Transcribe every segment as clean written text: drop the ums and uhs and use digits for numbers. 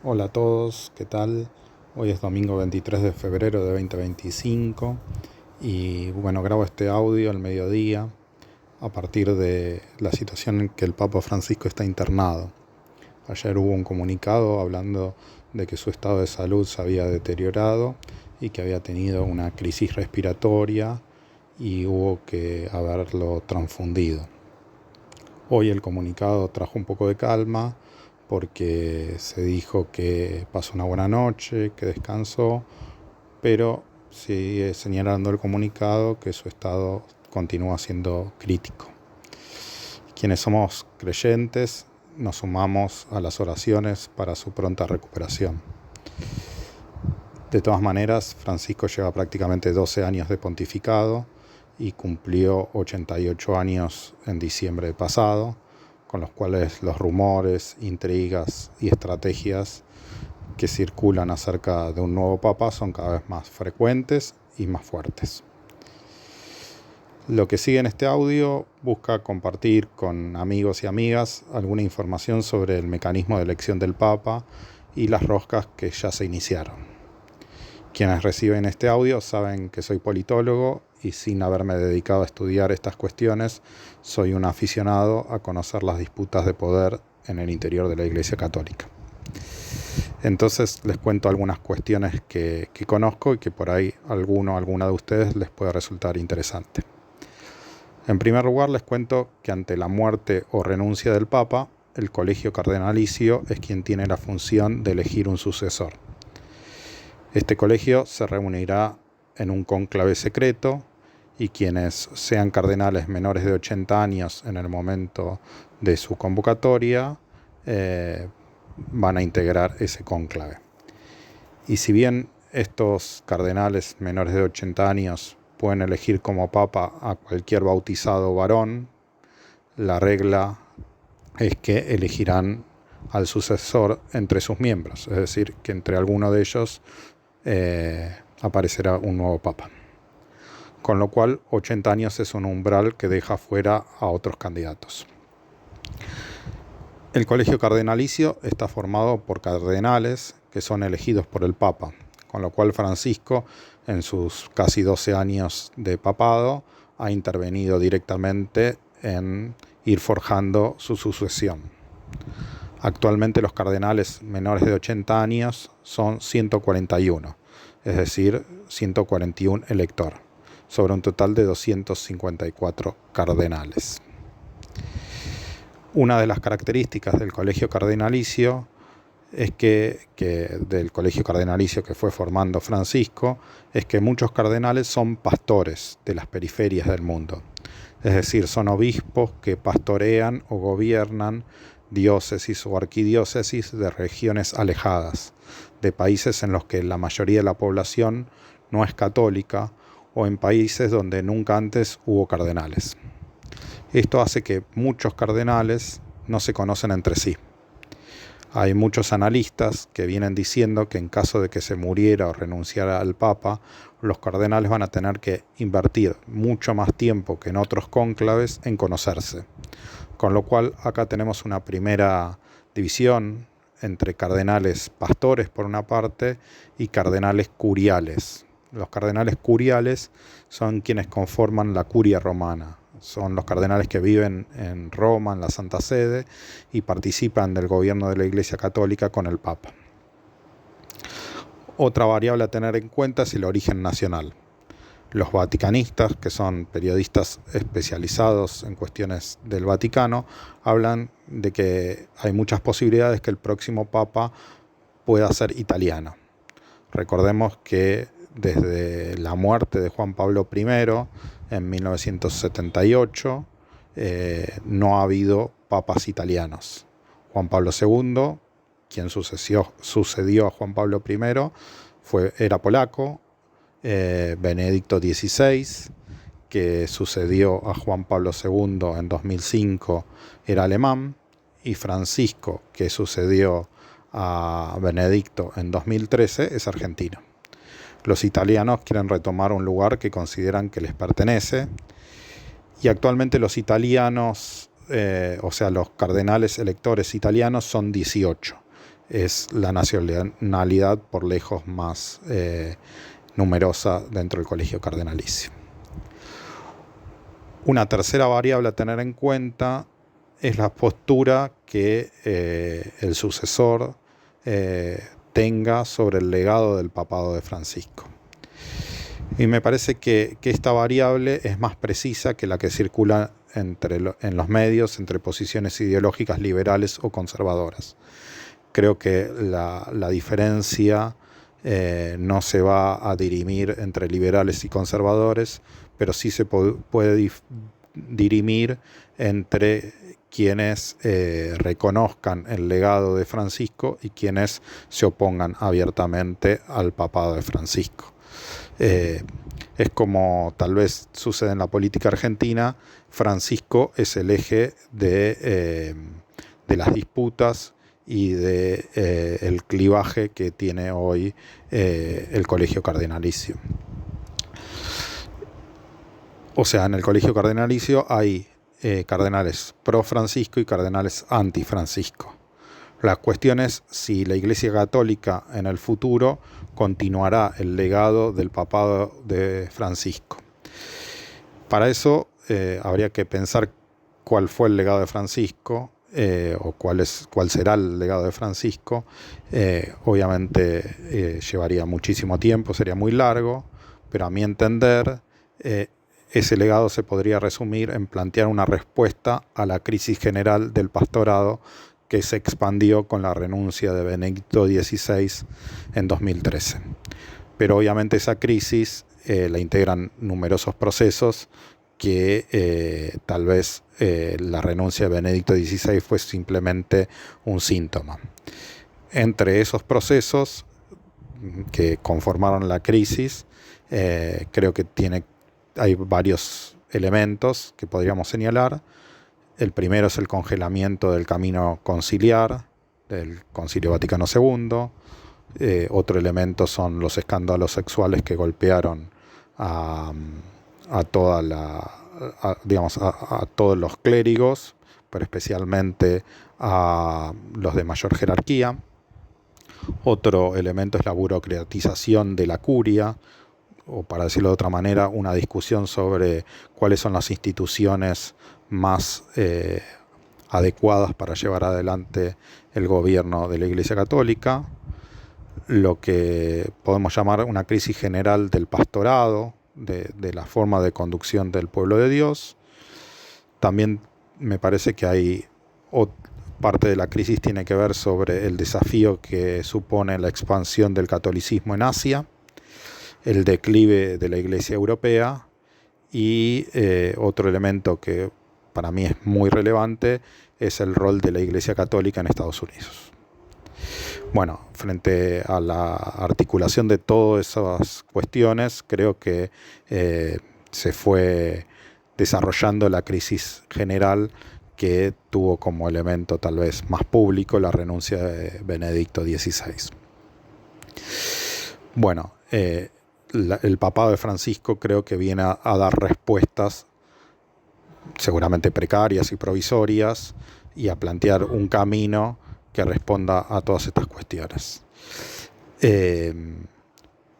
Hola a todos, ¿qué tal? Hoy es domingo 23 de febrero de 2025 y bueno, grabo este audio al mediodía a partir de la situación en que el Papa Francisco está internado. Ayer hubo un comunicado hablando de que su estado de salud se había deteriorado y que había tenido una crisis respiratoria y hubo que haberlo transfundido. Hoy el comunicado trajo un poco de calma porque se dijo que pasó una buena noche, que descansó, pero sigue señalando el comunicado que su estado continúa siendo crítico. Quienes somos creyentes nos sumamos a las oraciones para su pronta recuperación. De todas maneras, Francisco lleva prácticamente 12 años de pontificado y cumplió 88 años en diciembre pasado, con los cuales los rumores, intrigas y estrategias que circulan acerca de un nuevo papa son cada vez más frecuentes y más fuertes. Lo que sigue en este audio busca compartir con amigos y amigas alguna información sobre el mecanismo de elección del papa y las roscas que ya se iniciaron. Quienes reciben este audio saben que soy politólogo y sin haberme dedicado a estudiar estas cuestiones, soy un aficionado a conocer las disputas de poder en el interior de la Iglesia Católica. Entonces les cuento algunas cuestiones que conozco y que por ahí alguna de ustedes les puede resultar interesante. En primer lugar, les cuento que ante la muerte o renuncia del Papa, el Colegio Cardenalicio es quien tiene la función de elegir un sucesor. Este colegio se reunirá en un cónclave secreto y quienes sean cardenales menores de 80 años en el momento de su convocatoria van a integrar ese cónclave. Y si bien estos cardenales menores de 80 años pueden elegir como papa a cualquier bautizado varón, la regla es que elegirán al sucesor entre sus miembros, es decir, que entre alguno de ellos aparecerá un nuevo papa. Con lo cual, 80 años es un umbral que deja fuera a otros candidatos. El colegio cardenalicio está formado por cardenales que son elegidos por el Papa, con lo cual Francisco, en sus casi 12 años de papado, ha intervenido directamente en ir forjando su sucesión. Actualmente los cardenales menores de 80 años son 141, es decir, 141 elector, sobre un total de 254 cardenales. Una de las características del colegio cardenalicio es del colegio cardenalicio que fue formando Francisco, es que muchos cardenales son pastores de las periferias del mundo. Es decir, son obispos que pastorean o gobiernan diócesis o arquidiócesis de regiones alejadas, de países en los que la mayoría de la población no es católica o en países donde nunca antes hubo cardenales. Esto hace que muchos cardenales no se conocen entre sí. Hay muchos analistas que vienen diciendo que en caso de que se muriera o renunciara al Papa, los cardenales van a tener que invertir mucho más tiempo que en otros cónclaves en conocerse. Con lo cual acá tenemos una primera división entre cardenales pastores por una parte y cardenales curiales. Los cardenales curiales son quienes conforman la curia romana. Son los cardenales que viven en Roma, en la Santa Sede, y participan del gobierno de la Iglesia Católica con el Papa. Otra variable a tener en cuenta es el origen nacional. Los vaticanistas, que son periodistas especializados en cuestiones del Vaticano, hablan de que hay muchas posibilidades que el próximo Papa pueda ser italiano. Recordemos que desde la muerte de Juan Pablo I en 1978 no ha habido papas italianos. Juan Pablo II, quien sucedió a Juan Pablo I, era polaco. Benedicto XVI, que sucedió a Juan Pablo II en 2005, era alemán, y Francisco, que sucedió a Benedicto en 2013, es argentino. Los italianos quieren retomar un lugar que consideran que les pertenece, y actualmente los italianos, los cardenales electores italianos son 18. es la nacionalidad por lejos más numerosa dentro del colegio cardenalicio. Una tercera variable a tener en cuenta es la postura que el sucesor tenga sobre el legado del papado de Francisco. Y me parece que esta variable es más precisa que la que circula en los medios entre posiciones ideológicas liberales o conservadoras. Creo que la diferencia no se va a dirimir entre liberales y conservadores, pero sí se puede dirimir entre quienes reconozcan el legado de Francisco y quienes se opongan abiertamente al papado de Francisco. Es como tal vez sucede en la política argentina. Francisco es el eje de las disputas y de el clivaje que tiene hoy el colegio cardenalicio. O sea, en el colegio cardenalicio hay cardenales pro Francisco y cardenales anti Francisco. La cuestión es si la Iglesia Católica en el futuro continuará el legado del papado de Francisco. Para eso habría que pensar cuál fue el legado de Francisco o cuál será el legado de Francisco. Obviamente llevaría muchísimo tiempo, sería muy largo, pero a mi entender ese legado se podría resumir en plantear una respuesta a la crisis general del pastorado que se expandió con la renuncia de Benedicto XVI en 2013. Pero obviamente esa crisis la integran numerosos procesos que tal vez la renuncia de Benedicto XVI fue simplemente un síntoma. Entre esos procesos que conformaron la crisis, creo que hay varios elementos que podríamos señalar. El primero es el congelamiento del camino conciliar del Concilio Vaticano II. Otro elemento son los escándalos sexuales que golpearon a todos los clérigos, pero especialmente a los de mayor jerarquía. Otro elemento es la burocratización de la curia, o para decirlo de otra manera, una discusión sobre cuáles son las instituciones más adecuadas para llevar adelante el gobierno de la Iglesia Católica, lo que podemos llamar una crisis general del pastorado, de la forma de conducción del pueblo de Dios. También me parece que hay parte de la crisis tiene que ver sobre el desafío que supone la expansión del catolicismo en Asia, el declive de la Iglesia Europea y otro elemento que para mí es muy relevante es el rol de la Iglesia Católica en Estados Unidos. Bueno, frente a la articulación de todas esas cuestiones, creo que se fue desarrollando la crisis general que tuvo como elemento tal vez más público la renuncia de Benedicto XVI. Bueno, el papado de Francisco creo que viene a dar respuestas seguramente precarias y provisorias y a plantear un camino que responda a todas estas cuestiones.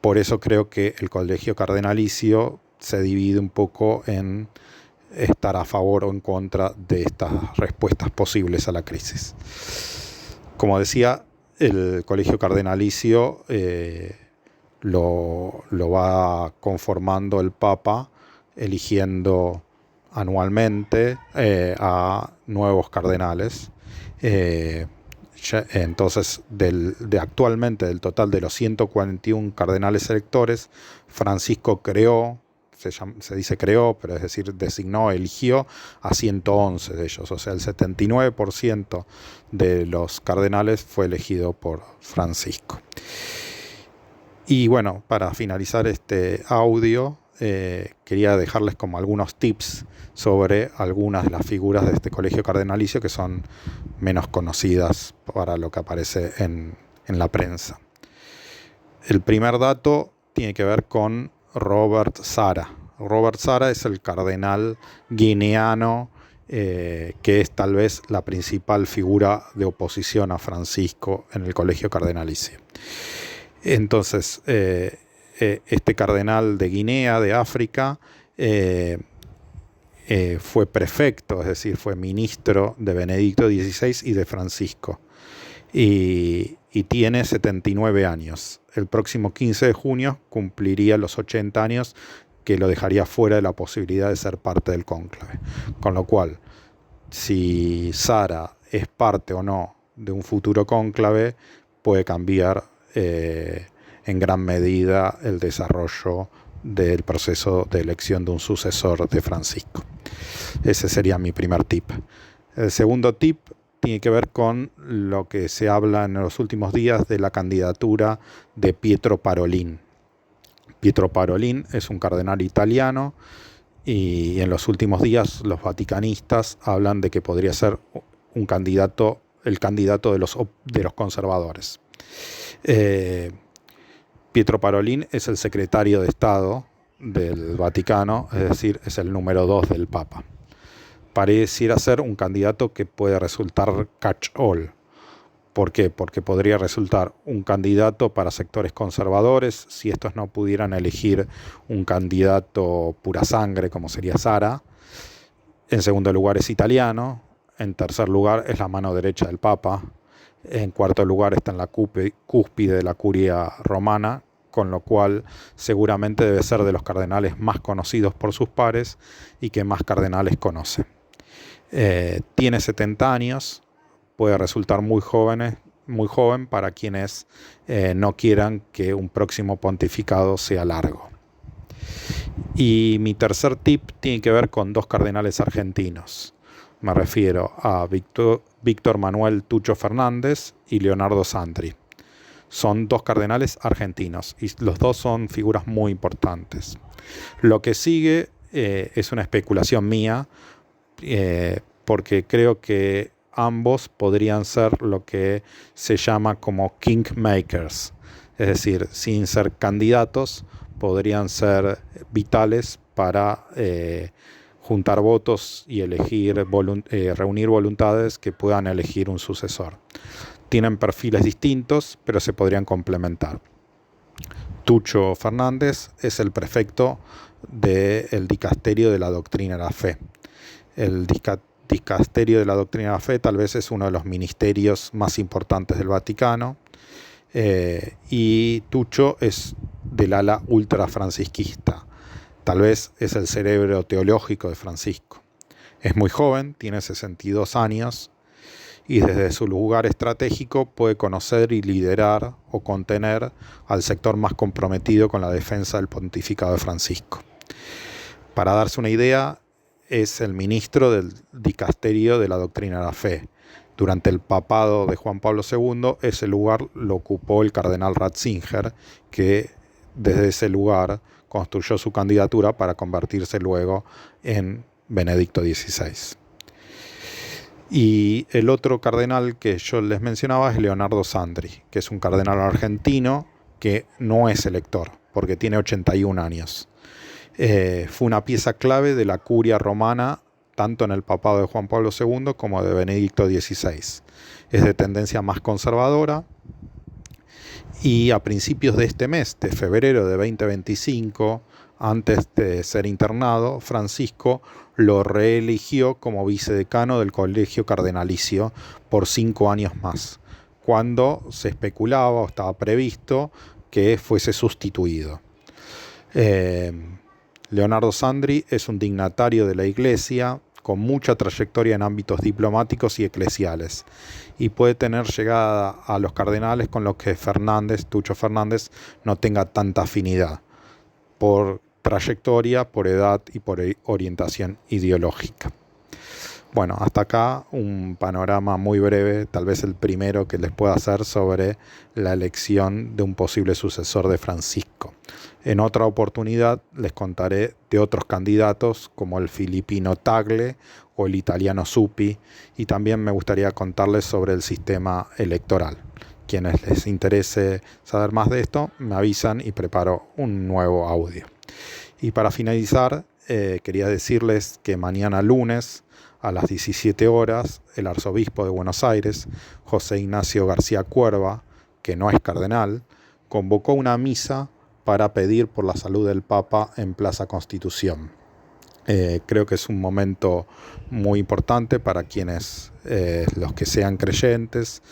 Por eso creo que el colegio cardenalicio se divide un poco en estar a favor o en contra de estas respuestas posibles a la crisis. Como decía, el colegio cardenalicio lo va conformando el Papa, eligiendo anualmente a nuevos cardenales. Entonces, actualmente, del total de los 141 cardenales electores, Francisco se dice creó, pero es decir, eligió a 111 de ellos. O sea, el 79% de los cardenales fue elegido por Francisco. Y bueno, para finalizar este audio, quería dejarles como algunos tips sobre algunas de las figuras de este colegio cardenalicio que son menos conocidas para lo que aparece en la prensa. El primer dato tiene que ver con Robert Sarah. Robert Sarah es el cardenal guineano que es tal vez la principal figura de oposición a Francisco en el colegio cardenalicio. Entonces, este cardenal de Guinea, de África, fue prefecto, es decir, fue ministro de Benedicto XVI y de Francisco. Y tiene 79 años. El próximo 15 de junio cumpliría los 80 años, que lo dejaría fuera de la posibilidad de ser parte del cónclave. Con lo cual, si Sara es parte o no de un futuro cónclave, puede cambiar en gran medida el desarrollo del proceso de elección de un sucesor de Francisco. Ese sería mi primer tip. El segundo tip tiene que ver con lo que se habla en los últimos días de la candidatura de Pietro Parolin. Pietro Parolin es un cardenal italiano y en los últimos días los vaticanistas hablan de que podría ser el candidato de los conservadores. Pietro Parolin es el secretario de Estado del Vaticano, es decir, es el número 2 del Papa. Pareciera ser un candidato que puede resultar catch-all. ¿Por qué? Porque podría resultar un candidato para sectores conservadores si estos no pudieran elegir un candidato pura sangre como sería Sara. En segundo lugar es italiano. En tercer lugar es la mano derecha del Papa. En cuarto lugar está en la cúspide de la curia romana, con lo cual seguramente debe ser de los cardenales más conocidos por sus pares y que más cardenales conocen. Tiene 70 años, puede resultar muy joven para quienes no quieran que un próximo pontificado sea largo. Y mi tercer tip tiene que ver con dos cardenales argentinos. Me refiero a Víctor Manuel Tucho Fernández y Leonardo Sandri. Son dos cardenales argentinos y los dos son figuras muy importantes. Lo que sigue es una especulación mía, porque creo que ambos podrían ser lo que se llama como kingmakers, es decir, sin ser candidatos, podrían ser vitales para juntar votos y reunir voluntades que puedan elegir un sucesor. Tienen perfiles distintos, pero se podrían complementar. Tucho Fernández es el prefecto del Dicasterio de la Doctrina de la Fe. El Dicasterio de la Doctrina de la Fe tal vez es uno de los ministerios más importantes del Vaticano, y Tucho es del ala ultrafrancisquista. Tal vez es el cerebro teológico de Francisco. Es muy joven, tiene 62 años, y desde su lugar estratégico puede conocer y liderar o contener al sector más comprometido con la defensa del pontificado de Francisco. Para darse una idea, es el ministro del Dicasterio de la Doctrina de la Fe. Durante el papado de Juan Pablo II, ese lugar lo ocupó el cardenal Ratzinger, que desde ese lugar construyó su candidatura para convertirse luego en Benedicto XVI. Y el otro cardenal que yo les mencionaba es Leonardo Sandri, que es un cardenal argentino que no es elector, porque tiene 81 años. Fue una pieza clave de la curia romana, tanto en el papado de Juan Pablo II como de Benedicto XVI. Es de tendencia más conservadora, y a principios de este mes, de febrero de 2025, antes de ser internado, Francisco lo reeligió como vicedecano del Colegio Cardenalicio por 5 años más, cuando se especulaba o estaba previsto que fuese sustituido. Leonardo Sandri es un dignatario de la Iglesia con mucha trayectoria en ámbitos diplomáticos y eclesiales, y puede tener llegada a los cardenales con los que Tucho Fernández no tenga tanta afinidad, por trayectoria, por edad y por orientación ideológica. Bueno, hasta acá un panorama muy breve, tal vez el primero que les pueda hacer sobre la elección de un posible sucesor de Francisco. En otra oportunidad les contaré de otros candidatos como el filipino Tagle o el italiano Zuppi, y también me gustaría contarles sobre el sistema electoral. Quienes les interese saber más de esto, me avisan y preparo un nuevo audio. Y para finalizar, quería decirles que mañana lunes a las 17 horas, el arzobispo de Buenos Aires, José Ignacio García Cuerva, que no es cardenal, convocó una misa para pedir por la salud del Papa en Plaza Constitución. Creo que es un momento muy importante para quienes, los que sean creyentes,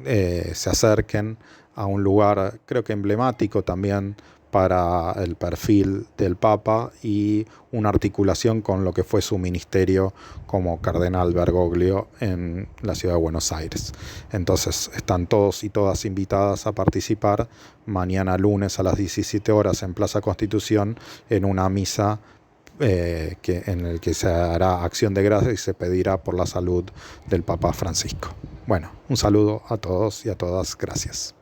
se acerquen a un lugar, creo que emblemático también para el perfil del Papa y una articulación con lo que fue su ministerio como cardenal Bergoglio en la ciudad de Buenos Aires. Entonces están todos y todas invitadas a participar mañana lunes a las 17 horas en Plaza Constitución en una misa en el que se hará acción de gracias y se pedirá por la salud del Papa Francisco. Bueno, un saludo a todos y a todas. Gracias.